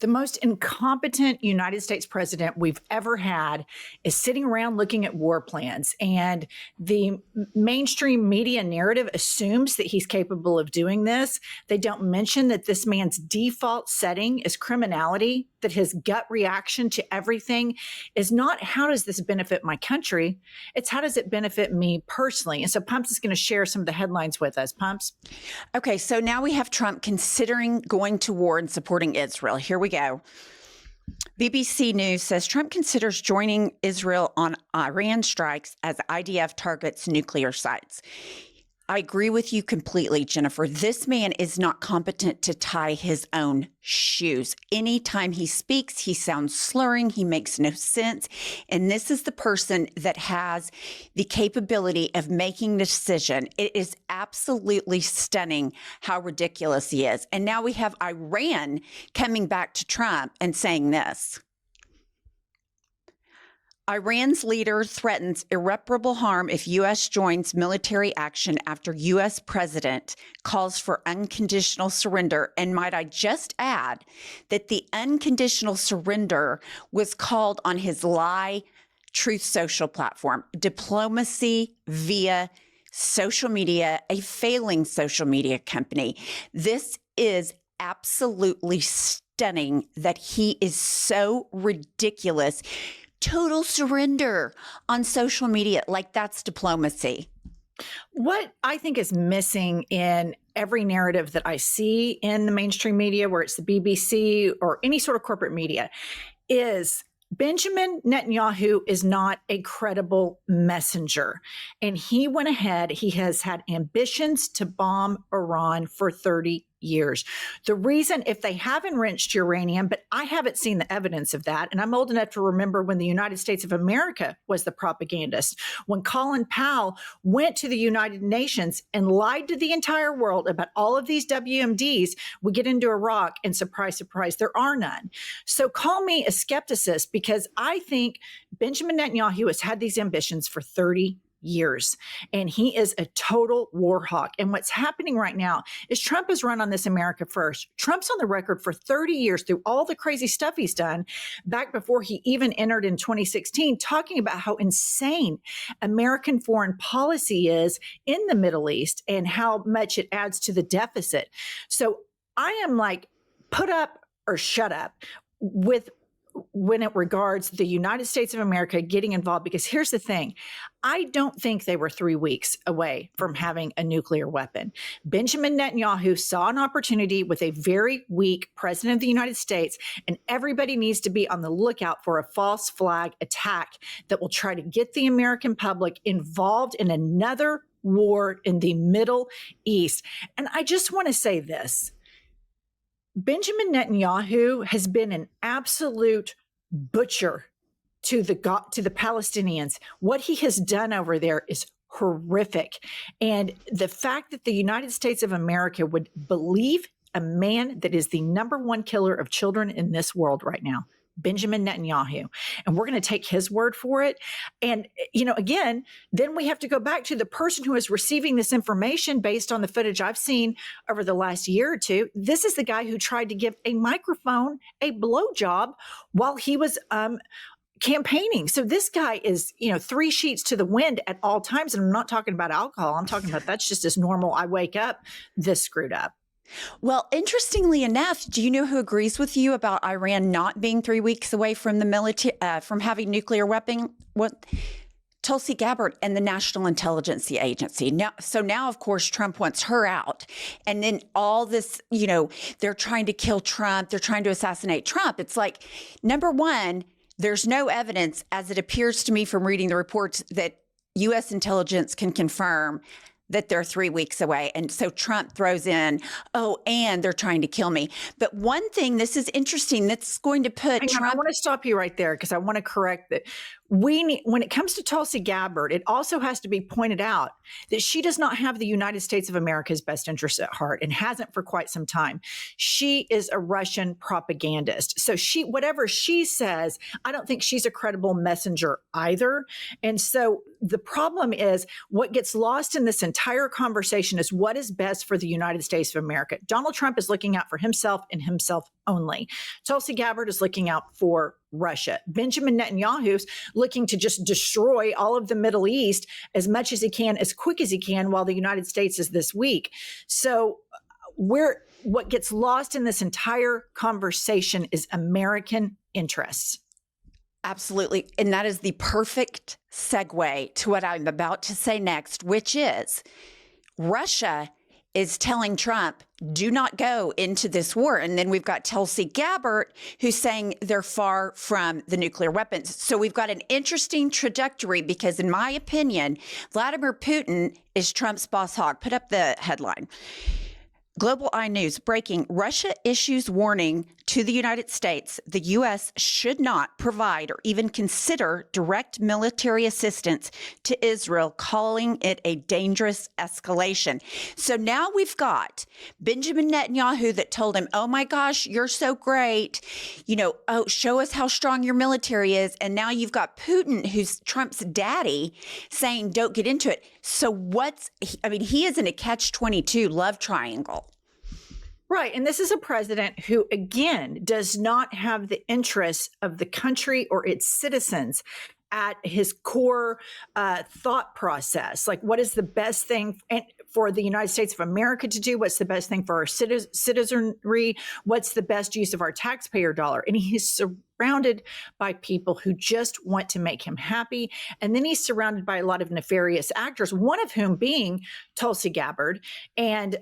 The most incompetent United States president we've ever had is sitting around looking at war plans. And the mainstream media narrative assumes that he's capable of doing this. They don't mention that this man's default setting is criminality, that his gut reaction to everything is not how does this benefit my country? It's how does it benefit me personally? And so Pumps is going to share some of the headlines with us. Pumps? Okay, so now we have Trump considering going to war and supporting Israel. Here we go. BBC News says Trump considers joining Israel on Iran strikes as IDF targets nuclear sites. I agree with you completely, Jennifer. This man is not competent to tie his own shoes. Anytime he speaks, he sounds slurring. He makes no sense. And this is the person that has the capability of making the decision. It is absolutely stunning how ridiculous he is. And now we have Iran coming back to Trump and saying this. Iran's leader threatens irreparable harm if U.S. joins military action after U.S. president calls for unconditional surrender. And might I just add that the unconditional surrender was called on his lie Truth Social platform, diplomacy via social media, a failing social media company. This is absolutely stunning that he is so ridiculous. Total surrender on social media, like that's diplomacy. What I think is missing in every narrative that I see in the mainstream media, where it's the BBC or any sort of corporate media, is Benjamin Netanyahu is not a credible messenger. And he went ahead, he has had ambitions to bomb Iran for 30 years. The reason, if they have enriched uranium, but I haven't seen the evidence of that, and I'm old enough to remember when the United States of America was the propagandist, when Colin Powell went to the United Nations and lied to the entire world about all of these WMDs, we get into Iraq and surprise, surprise, there are none. So call me a skepticist because I think Benjamin Netanyahu has had these ambitions for 30 years, and he is a total war hawk. And what's happening right now is Trump has run on this America first. Trump's on the record for 30 years through all the crazy stuff he's done back before he even entered in 2016, talking about how insane American foreign policy is in the Middle East and how much it adds to the deficit. So I am like, put up or shut up with when it regards the United States of America getting involved, because here's the thing. I don't think they were 3 weeks away from having a nuclear weapon. Benjamin Netanyahu saw an opportunity with a very weak president of the United States, and everybody needs to be on the lookout for a false flag attack that will try to get the American public involved in another war in the Middle East. And I just want to say this. Benjamin Netanyahu has been an absolute butcher to the Palestinians. What he has done over there is horrific. And the fact that the United States of America would believe a man that is the number one killer of children in this world right now, Benjamin Netanyahu, and we're going to take his word for it. And, again, then we have to go back to the person who is receiving this information based on the footage I've seen over the last year or two. This is the guy who tried to give a microphone a blowjob while he was campaigning. So this guy is, 3 sheets to the wind at all times. And I'm not talking about alcohol. I'm talking about that's just as normal. I wake up this screwed up. Well, interestingly enough, do you know who agrees with you about Iran not being 3 weeks away from the military, from having nuclear weapon? What? Tulsi Gabbard and the National Intelligence Agency. Now, of course, Trump wants her out. And then all this, they're trying to kill Trump. They're trying to assassinate Trump. It's like, number one, there's no evidence, as it appears to me from reading the reports, that U.S. intelligence can confirm that they're 3 weeks away. And so Trump throws in, and they're trying to kill me. But one thing, this is interesting, that's going to put Hang on, I want to stop you right there because I want to correct that. when it comes to Tulsi Gabbard, it also has to be pointed out that she does not have the United States of America's best interests at heart and hasn't for quite some time. She is a Russian propagandist. So whatever she says, I don't think she's a credible messenger either. And so the problem is what gets lost in this entire conversation is what is best for the United States of America. Donald Trump is looking out for himself and himself only. Tulsi Gabbard is looking out for Russia. Benjamin Netanyahu's looking to just destroy all of the Middle East as much as he can, as quick as he can, while the United States is this weak. So what gets lost in this entire conversation is American interests. Absolutely. And that is the perfect segue to what I'm about to say next, which is Russia is telling Trump, do not go into this war. And then we've got Tulsi Gabbard, who's saying they're far from the nuclear weapons. So we've got an interesting trajectory because, in my opinion, Vladimir Putin is Trump's boss hog. Put up the headline. Global Eye News breaking: Russia issues warning to the United States the U.S. should not provide or even consider direct military assistance to Israel, calling it a dangerous escalation. So now we've got Benjamin Netanyahu that told him, oh my gosh, you're so great. Show us how strong your military is. And now you've got Putin, who's Trump's daddy, saying don't get into it. So he is in a catch-22 love triangle. Right. And this is a president who, again, does not have the interests of the country or its citizens at his core thought process. Like, what is the best thing for the United States of America to do? What's the best thing for our citizenry? What's the best use of our taxpayer dollar? And he's surrounded by people who just want to make him happy. And then he's surrounded by a lot of nefarious actors, one of whom being Tulsi Gabbard. And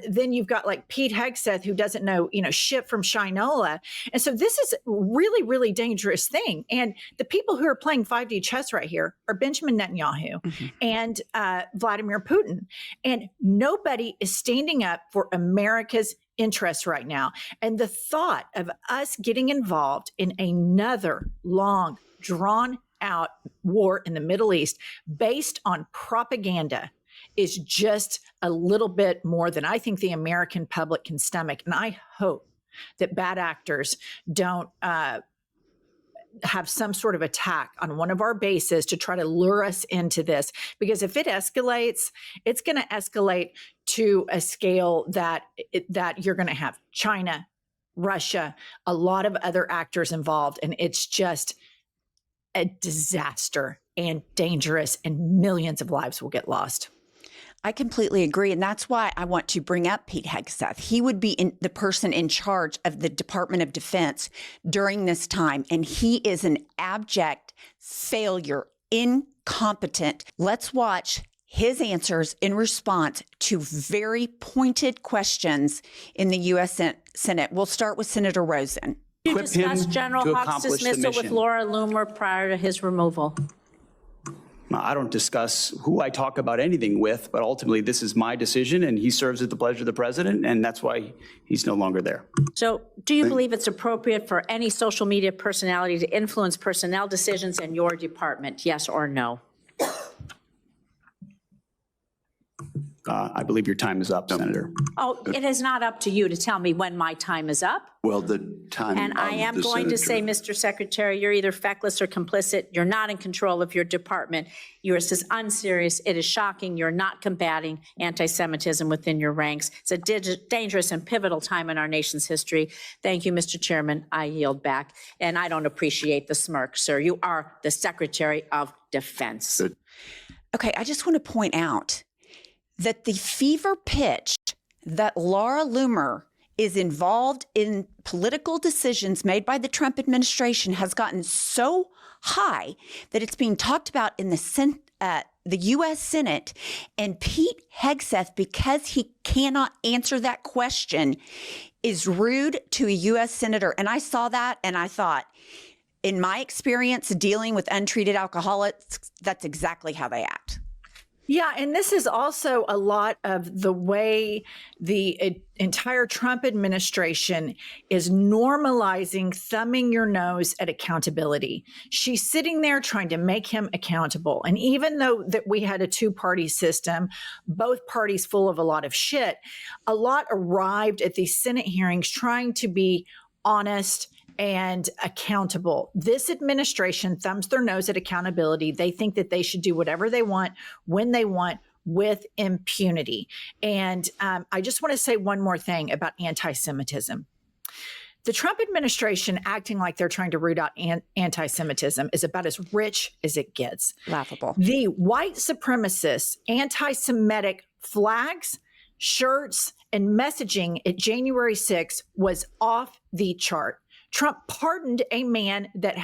then you've got like Pete Hegseth, who doesn't know, shit from Shinola. And so this is a really, really dangerous thing. And the people who are playing 5D chess right here are Benjamin Netanyahu and Vladimir Putin. And nobody is standing up for America's interests right now. And the thought of us getting involved in another long, drawn out war in the Middle East based on propaganda is just a little bit more than I think the American public can stomach. And I hope that bad actors don't have some sort of attack on one of our bases to try to lure us into this. Because if it escalates, it's going to escalate to a scale that you're going to have China, Russia, a lot of other actors involved. And it's just a disaster and dangerous, and millions of lives will get lost. I completely agree. And that's why I want to bring up Pete Hegseth. He would be the person in charge of the Department of Defense during this time. And he is an abject failure, incompetent. Let's watch his answers in response to very pointed questions in the U.S. Senate. We'll start with Senator Rosen. You discussed General Hawk's dismissal with Laura Loomer prior to his removal. I don't discuss who I talk about anything with, but ultimately this is my decision, and he serves at the pleasure of the president, and that's why he's no longer there. So do you believe it's appropriate for any social media personality to influence personnel decisions in your department, yes or no? I believe your time is up, Senator. Oh, it is not up to you to tell me when my time is up. Well, the time And I am going to say, Mr. Secretary, you're either feckless or complicit. You're not in control of your department. You're as unserious. It is shocking. You're not combating anti-Semitism within your ranks. It's a dangerous and pivotal time in our nation's history. Thank you, Mr. Chairman. I yield back. And I don't appreciate the smirk, sir. You are the Secretary of Defense. Good. Okay, I just want to point out that the fever pitch that Laura Loomer is involved in political decisions made by the Trump administration has gotten so high that it's being talked about in the U.S. Senate. And Pete Hegseth, because he cannot answer that question, is rude to a U.S. senator. And I saw that and I thought, in my experience dealing with untreated alcoholics, that's exactly how they act. Yeah, and this is also a lot of the way the entire Trump administration is normalizing thumbing your nose at accountability. She's sitting there trying to make him accountable. And even though that we had a two-party system, both parties full of a lot of shit, a lot arrived at these Senate hearings trying to be honest and accountable. This administration thumbs their nose at accountability. They think that they should do whatever they want, when they want, with impunity. And I just want to say one more thing about anti-Semitism. The Trump administration acting like they're trying to root out anti-Semitism is about as rich as it gets. Laughable. The white supremacist, anti-Semitic flags, shirts, and messaging at January 6th was off the chart. Trump pardoned a man that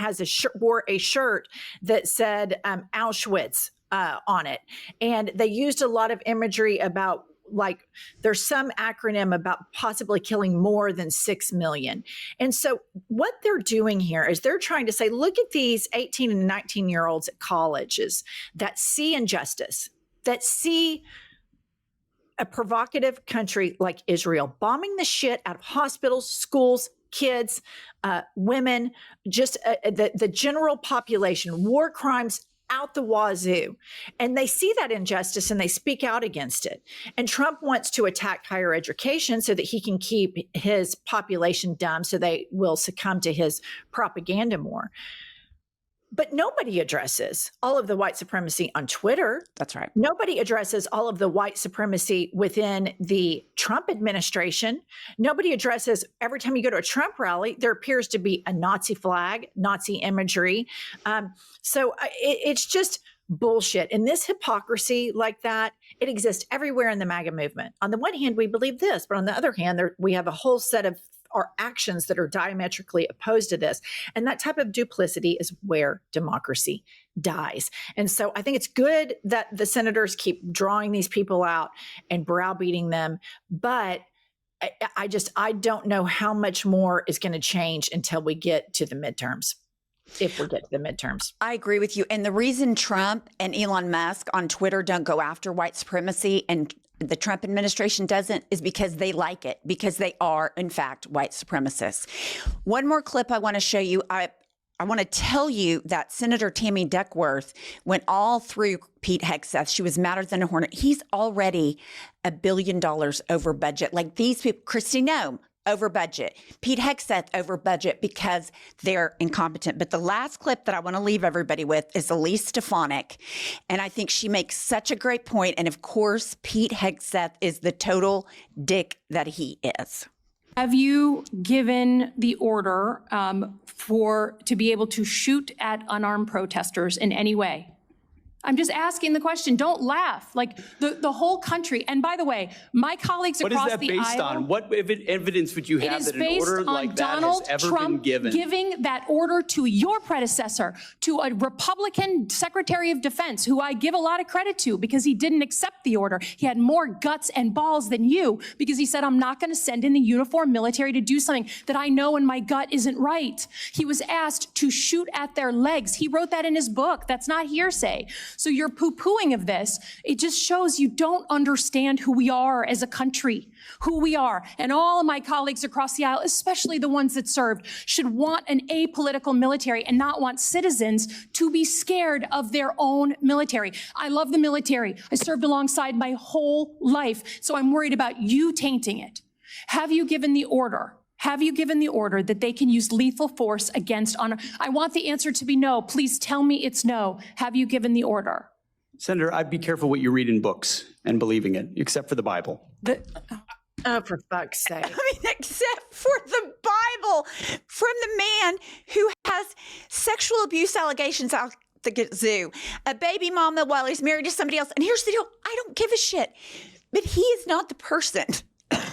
wore a shirt that said Auschwitz on it. And they used a lot of imagery about, like, there's some acronym about possibly killing more than 6 million. And so what they're doing here is they're trying to say, look at these 18 and 19-year-olds at colleges that see injustice, that see a provocative country like Israel bombing the shit out of hospitals, schools, kids, women, just the general population, war crimes out the wazoo. And they see that injustice and they speak out against it. And Trump wants to attack higher education so that he can keep his population dumb so they will succumb to his propaganda more. But nobody addresses all of the white supremacy on Twitter. That's right. Nobody addresses all of the white supremacy within the Trump administration. Nobody addresses, every time you go to a Trump rally, there appears to be a Nazi flag, Nazi imagery. So it's just bullshit. And this hypocrisy like that, it exists everywhere in the MAGA movement. On the one hand, we believe this, but on the other hand, we have a whole set of our actions that are diametrically opposed to this. And that type of duplicity is where democracy dies. And so I think it's good that the senators keep drawing these people out and browbeating them. But I don't know how much more is going to change until we get to the midterms. If we get to the midterms. I agree with you. And the reason Trump and Elon Musk on Twitter don't go after white supremacy and the Trump administration doesn't is because they like it, because they are, in fact, white supremacists. One more clip I want to show you. I want to tell you that Senator Tammy Duckworth went all through Pete Hegseth. She was madder than a hornet. He's already $1 billion over budget. Like these people, Kristi Noem, over budget. Pete Hegseth over budget because they're incompetent. But the last clip that I want to leave everybody with is Elise Stefonic. And I think she makes such a great point. And of course, Pete Hegseth is the total dick that he is. Have you given the order to be able to shoot at unarmed protesters in any way? I'm just asking the question. Don't laugh. Like the whole country. And by the way, my colleagues across the aisle. What is that based on? What evidence would you have that an order like that has ever been given? It is based on Donald Trump giving that order to your predecessor, to a Republican Secretary of Defense, who I give a lot of credit to because he didn't accept the order. He had more guts and balls than you because he said, I'm not going to send in the uniformed military to do something that I know in my gut isn't right. He was asked to shoot at their legs. He wrote that in his book. That's not hearsay. So your poo-pooing of this, it just shows you don't understand who we are as a country, who we are. And all of my colleagues across the aisle, especially the ones that served, should want an apolitical military and not want citizens to be scared of their own military. I love the military. I served alongside my whole life, so I'm worried about you tainting it. Have you given the order? Have you given the order that they can use lethal force against honor? I want the answer to be no. Please tell me it's no. Have you given the order? Senator, I'd be careful what you read in books and believing it, except for the Bible. Oh, for fuck's sake. I mean, except for the Bible from the man who has sexual abuse allegations out the zoo, a baby mama while he's married to somebody else. And here's the deal. I don't give a shit, but he is not the person.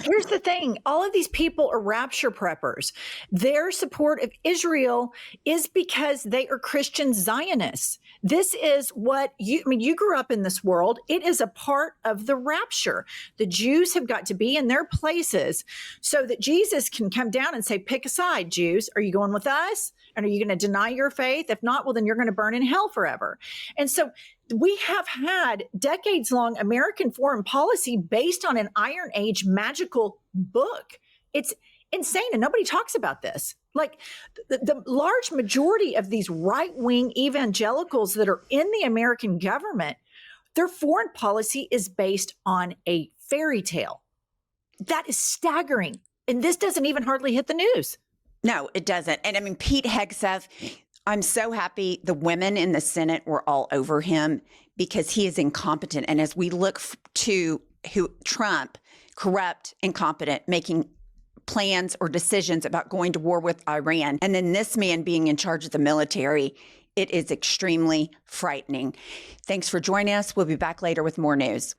Here's the thing. All of these people are rapture preppers. Their support of Israel is because they are Christian Zionists. This is what you grew up in this world. It is a part of the rapture. The Jews have got to be in their places so that Jesus can come down and say, pick a side, Jews. Are you going with us? And are you going to deny your faith? If not, well, then you're going to burn in hell forever. And so We have had decades-long American foreign policy based on an Iron Age magical book. It's insane, and nobody talks about this. Like the large majority of these right-wing evangelicals that are in the American government, their foreign policy is based on a fairy tale. That is staggering. And this doesn't even hardly hit the news. No, it doesn't. And I mean, Pete Hegseth, I'm so happy the women in the Senate were all over him because he is incompetent. And as we look to Trump, corrupt, incompetent, making plans or decisions about going to war with Iran, and then this man being in charge of the military, it is extremely frightening. Thanks for joining us. We'll be back later with more news.